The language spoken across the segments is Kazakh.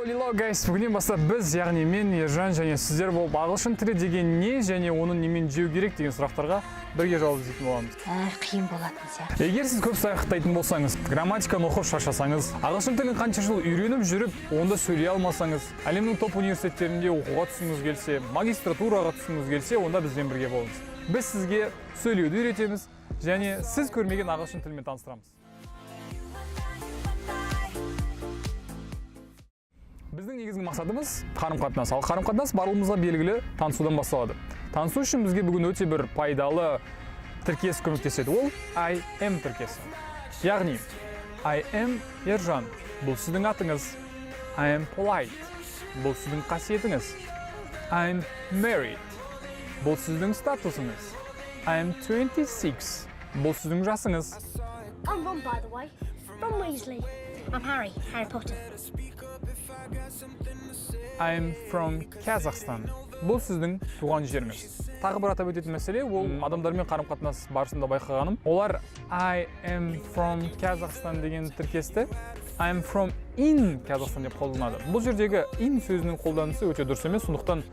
Hello guys, бүгіннен бастап біз, яғни мен, Ержан және сіздер болып ағылшын тілі деген не және оны немен жеу керек деген сұрақтарға бірге жауап іздейтін боламыз. Қиын болатын сияқты. Егер сіз көп саяхаттайтын болсаңыз, грамматиканы оқып шаршасаңыз, ағылшын тілін қанша жыл үйреніп жүріп, онда сөйлей алмасаңыз, әлемнің топ университеттерінде оқуға түсіңіз келсе, магистратураға түсіңіз келсе, онда бізбен бірге болыңыз. Біз сізге сөйлеуді үйретеміз және сіз көрмеген ағылшын тілімен таныстырамыз. Біздің негізгі мақсатымыз қарым-қатынас. Ал қарым-қатынас барлығымызға белгілі танысудан басталады. Танысу үшін бізге бүгін өте бір пайдалы тіркес көмектеседі. Ол I am тіркесі. Яғни I am Ержан. Бұл сіздің атыңыз. I am polite. Бұл сіздің қасиетіңіз. I am married. Бұл сіздің статусыңыз. I am 26. Бұл сіздің жасыңыз. I'm Ron, by the way. Ron Weasley. I'm Harry Potter. I'm from Kazakhstan. Бұл сіздің туған жеріңіз. Тағы бір атап өтетін мәселе, ол адамдармен қарым-қатынас барысында байқағаным. Олар I am from Kazakhstan деген тіркесті I am from in Kazakhstan деп қолданады. Бұл жердегі in сөзінің қолданысы өте дұрыс емес, сондықтан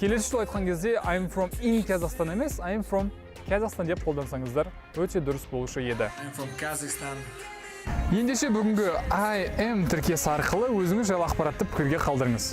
келесі жолы айтқан кезде I am from in Kazakhstan емес, I am from Kazakhstan деп қолдансаңыздар өте дұрыс болушы еді. I'm from Kazakhstan. Ендеше бүгінгі I am тіркесі арқылы өзіңіз жайлы ақпаратты пікірге қалдырыңыз.